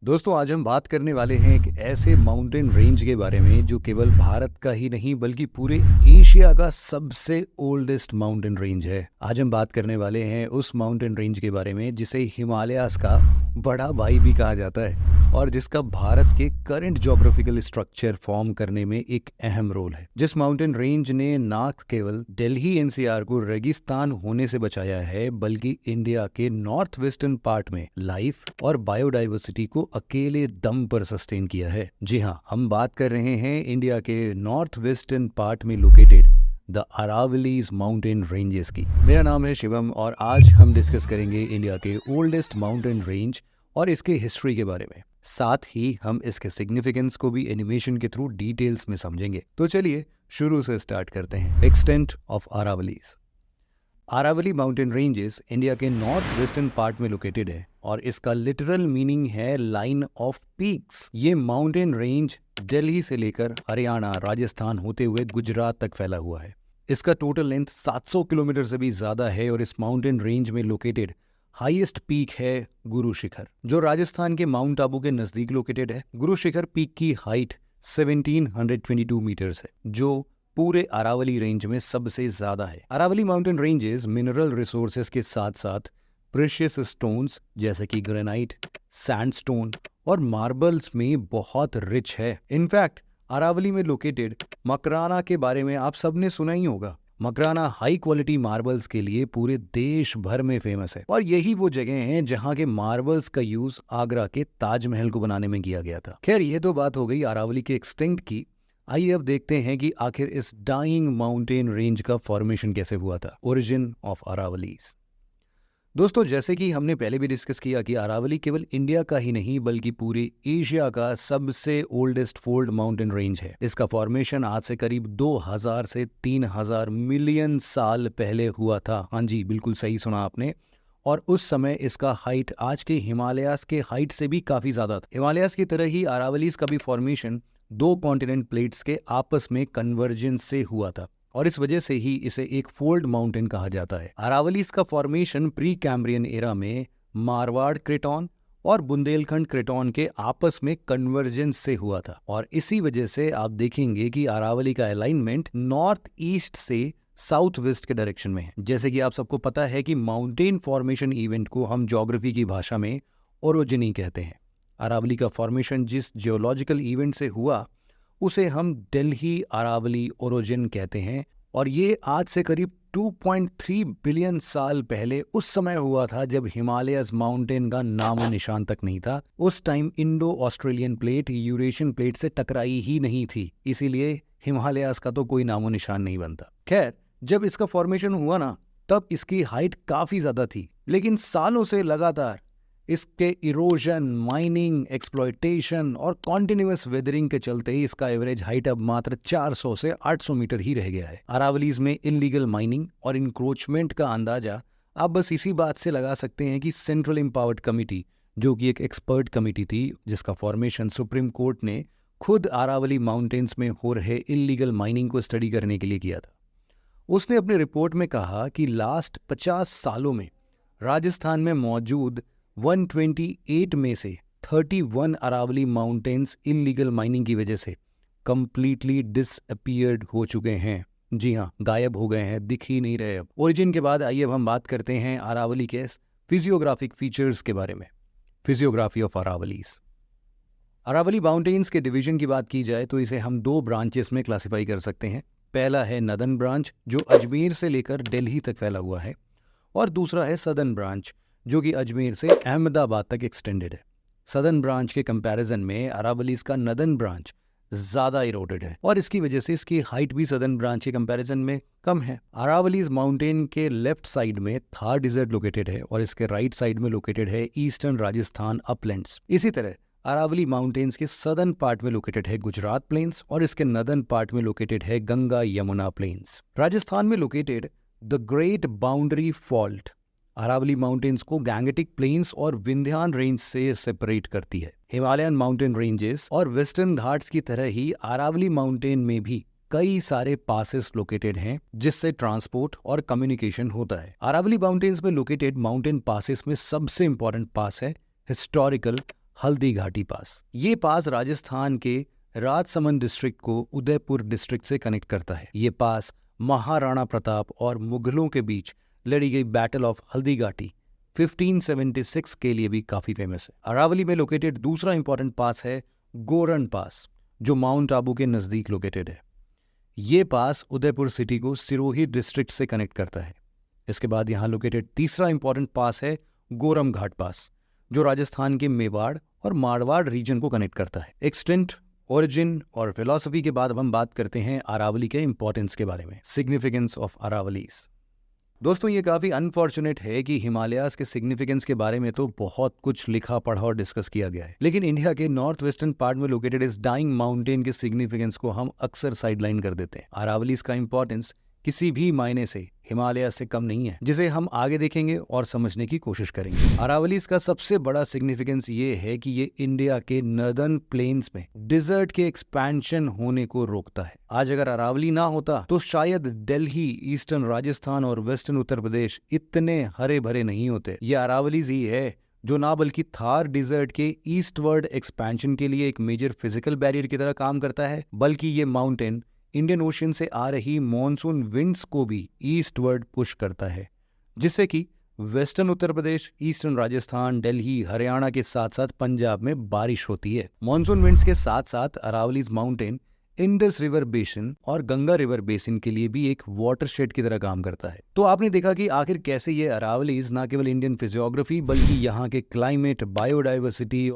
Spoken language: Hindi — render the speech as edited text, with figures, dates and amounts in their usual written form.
दोस्तों आज हम बात करने वाले हैं एक ऐसे माउंटेन रेंज के बारे में जो केवल भारत का ही नहीं बल्कि पूरे एशिया का सबसे ओल्डेस्ट माउंटेन रेंज है। आज हम बात करने वाले हैं उस माउंटेन रेंज के बारे में जिसे हिमालयास का बड़ा भाई भी कहा जाता है और जिसका भारत के करंट ज्योग्राफिकल स्ट्रक्चर फॉर्म करने में एक अहम रोल है। जिस माउंटेन रेंज ने ना केवल दिल्ली एनसीआर को रेगिस्तान होने से बचाया है बल्कि इंडिया के नॉर्थ वेस्टर्न पार्ट में लाइफ और बायोडाइवर्सिटी को अकेले दम पर सस्टेन किया है। जी हाँ, हम बात कर रहे हैं इंडिया के नॉर्थ वेस्टर्न पार्ट में located the Aravallis mountain ranges की। मेरा नाम है शिवम और आज हम डिस्कस करेंगे इंडिया के ओल्डेस्ट माउंटेन रेंज और इसके हिस्ट्री के बारे में। साथ ही हम इसके सिग्निफिकेंस को भी एनिमेशन के थ्रू डिटेल्स में समझेंगे। तो चलिए शुरू से स्टार्ट करते हैं। Extent of Aravallis. Aravalli mountain ranges India के नॉर्थ वेस्टर्न पार्ट में लोकेटेड है और इसका लिटरल मीनिंग है लाइन ऑफ पीक्स। ये माउंटेन रेंज दिल्ली से लेकर हरियाणा, राजस्थान होते हुए गुजरात तक फैला हुआ है। इसका टोटल लेंथ 700 किलोमीटर से भी ज्यादा है और इस माउंटेन रेंज में लोकेटेड हाईएस्ट पीक है गुरु शिखर, जो राजस्थान के माउंट आबू के नजदीक लोकेटेड है। गुरु शिखर पीक की हाइट 1722 मीटर्स है, जो पूरे अरावली रेंज में सबसे ज्यादा है। Aravalli mountain ranges mineral resources के साथ साथ प्रेशियस स्टोन्स जैसे कि ग्रेनाइट, सैंडस्टोन और मार्बल्स में बहुत रिच है। इनफैक्ट अरावली में लोकेटेड मकराना के बारे में आप सबने सुना ही होगा। मकराना हाई क्वालिटी मार्बल्स के लिए पूरे देश भर में फेमस है और यही वो जगह हैं जहां के मार्बल्स का यूज आगरा के ताजमहल को बनाने में किया गया था। खैर, ये तो बात हो गई अरावली के एक्सटेंट की। आइए अब देखते हैं कि आखिर इस डाइंग माउंटेन रेंज का फॉर्मेशन कैसे हुआ था। Origin of Aravallis. दोस्तों, जैसे कि हमने पहले भी डिस्कस किया कि अरावली केवल इंडिया का ही नहीं बल्कि पूरे एशिया का सबसे ओल्डेस्ट फोल्ड माउंटेन रेंज है। इसका फॉर्मेशन आज से करीब 2000 से 3000 मिलियन साल पहले हुआ था। हाँ जी, बिल्कुल सही सुना आपने। और उस समय इसका हाइट आज के हिमालयास के हाइट से भी काफी ज्यादा था। हिमालयास की तरह ही अरावलीज का भी फॉर्मेशन दो कॉन्टिनेंट प्लेट्स के आपस में कन्वर्जेंस से हुआ था और इस वजह से ही इसे एक फोल्ड माउंटेन कहा जाता है। अरावलीज का फॉर्मेशन प्री कैम्ब्रियन एरा में मारवाड़ क्रेटॉन और बुंदेलखंड क्रेटॉन के आपस में कन्वर्जेंस से हुआ था और इसी वजह से आप देखेंगे कि अरावली का अलाइनमेंट नॉर्थ ईस्ट से साउथ वेस्ट के डायरेक्शन में है। जैसे कि आप सबको पता है कि माउंटेन फॉर्मेशन इवेंट को हम ज्योग्राफी की भाषा में ओरोजिनी कहते हैं। अरावली का फॉर्मेशन जिस जियोलॉजिकल इवेंट से हुआ उसे हम दिल्ली अरावली ओरोजिन कहते हैं और ये आज से करीब 2.3 बिलियन साल पहले उस समय हुआ था जब हिमालयस माउंटेन का नामो निशान तक नहीं था। उस time Indo Australian plate Eurasian plate से टकराई ही नहीं थी, इसीलिए हिमालयस का तो कोई नामो निशान नहीं बनता। खैर, जब इसका फॉर्मेशन हुआ ना तब इसकी हाइट काफी ज्यादा थी, लेकिन सालों से लगातार इसके इरोजन, माइनिंग, एक्सप्लॉयटेशन और कॉन्टिन्यूअस वेदरिंग के चलते ही इसका एवरेज हाइट अब मात्र 400 से 800 मीटर ही रह गया है। अरावलीज में इलीगल माइनिंग और इंक्रोचमेंट का अंदाजा आप बस इसी बात से लगा सकते हैं कि सेंट्रल एम्पावर्ड कमिटी, जो कि एक एक्सपर्ट कमिटी थी जिसका फॉर्मेशन सुप्रीम कोर्ट ने खुद अरावली माउंटेन्स में हो रहे इलीगल माइनिंग को स्टडी करने के लिए किया था, उसने अपनी रिपोर्ट में कहा कि लास्ट 50 सालों में राजस्थान में मौजूद 128 में से 31 अरावली माउंटेन्स इलीगल माइनिंग की वजह से कंप्लीटली डिसअपीयर्ड हो चुके हैं। जी हाँ, गायब हो गए हैं, दिख ही नहीं रहे अब। ओरिजिन के बाद आइए अब हम बात करते हैं अरावली के फिजियोग्राफिक फीचर्स के बारे में। Physiography of Aravallis. Aravalli mountains के डिवीजन की बात की जाए तो इसे हम दो ब्रांचेस में क्लासिफाई कर सकते हैं। पहला है नदन ब्रांच, जो अजमेर से लेकर दिल्ली तक फैला हुआ है, और दूसरा है सदर्न ब्रांच, जो कि अजमेर से अहमदाबाद तक एक्सटेंडेड है। सदर्न ब्रांच के कंपैरिजन में अरावलीज का नदन ब्रांच ज्यादा इरोडेड है और इसकी वजह से इसकी हाइट भी सदर्न ब्रांच के कंपैरिजन में कम है। अरावलीज माउंटेन के लेफ्ट साइड में थार डिजर्ट लोकेटेड है और इसके राइट साइड में लोकेटेड है ईस्टर्न राजस्थान अपलैंड्स। इसी तरह अरावली माउंटेन्स के सदर्न पार्ट में लोकेटेड है गुजरात प्लेन्स और इसके नदर्न पार्ट में लोकेटेड है गंगा यमुना प्लेन्स। राजस्थान में located the great boundary fault Aravalli mountains को गैंगेटिक प्लेन्स और विंध्यान रेंज से सेपरेट करती है। हिमालयन माउंटेन रेंजेस और वेस्टर्न घाट्स की तरह ही अरावली माउंटेन में भी कई सारे पासेस लोकेटेड हैं जिससे ट्रांसपोर्ट और कम्युनिकेशन होता है। अरावली माउंटेन्स में लोकेटेड माउंटेन पासेस में सबसे इंपॉर्टेंट पास है हिस्टोरिकल हल्दी घाटी पास। ये पास राजस्थान के राजसमंद डिस्ट्रिक्ट को उदयपुर डिस्ट्रिक्ट से कनेक्ट करता है। ये पास महाराणा प्रताप और मुगलों के बीच लड़ी गई बैटल ऑफ हल्दी घाटी 1576 के लिए भी काफी फेमस है। अरावली में लोकेटेड दूसरा इंपॉर्टेंट पास है गोरन पास, जो माउंट आबू के नजदीक लोकेटेड है। ये पास उदयपुर सिटी को सिरोही डिस्ट्रिक्ट से कनेक्ट करता है। इसके बाद यहाँ लोकेटेड तीसरा इंपॉर्टेंट पास है गोरम घाट पास, जो राजस्थान के मेवाड़ और मारवाड़ रीजन को कनेक्ट करता है। एक्सटेंट, ओरिजिन और फिलॉसफी के बाद अब हम बात करते हैं अरावली के इंपॉर्टेंस के बारे में, सिग्निफिकेंस ऑफ अरावलीज। दोस्तों, ये काफी अनफॉर्चुनेट है कि हिमालयाज के सिग्निफिकेंस के बारे में तो बहुत कुछ लिखा पढ़ा और डिस्कस किया गया है, लेकिन इंडिया के नॉर्थ वेस्टर्न पार्ट में लोकेटेड इस डाइंग माउंटेन के सिग्निफिकेंस को हम अक्सर साइडलाइन कर देते हैं। अरावलीज का इंपॉर्टेंस किसी भी मायने से हिमालय से कम नहीं है, जिसे हम आगे देखेंगे और समझने की कोशिश करेंगे। अरावलीज का सबसे बड़ा सिग्निफिकेंस ये है कि ये इंडिया के नर्दर्न प्लेन्स में डिजर्ट के एक्सपेंशन होने को रोकता है। आज अगर अरावली ना होता तो शायद दिल्ली, ईस्टर्न राजस्थान और वेस्टर्न उत्तर प्रदेश इतने हरे भरे नहीं होते। ये अरावलीज ही है जो ना बल्कि थार डिजर्ट के ईस्टवर्ड एक्सपेंशन के लिए एक मेजर फिजिकल बैरियर की तरह काम करता है, बल्कि ये माउंटेन इंडियन ओशन से आ रही मॉनसून विंड्स को भी ईस्टवर्ड पुश करता है, जिससे कि वेस्टर्न उत्तर प्रदेश, ईस्टर्न राजस्थान, दिल्ली, हरियाणा के साथ साथ पंजाब में बारिश होती है। मॉनसून विंड्स के साथ साथ Aravallis mountain Indus river basin और गंगा रिवर बेसिन के लिए भी एक वाटरशेड की तरह काम करता है। तो आपने देखा कि आखिर कैसे ये अरावलीज ना केवल इंडियन फिजियोग्राफी बल्कि यहाँ के क्लाइमेट, बायोडाइवर्सिटी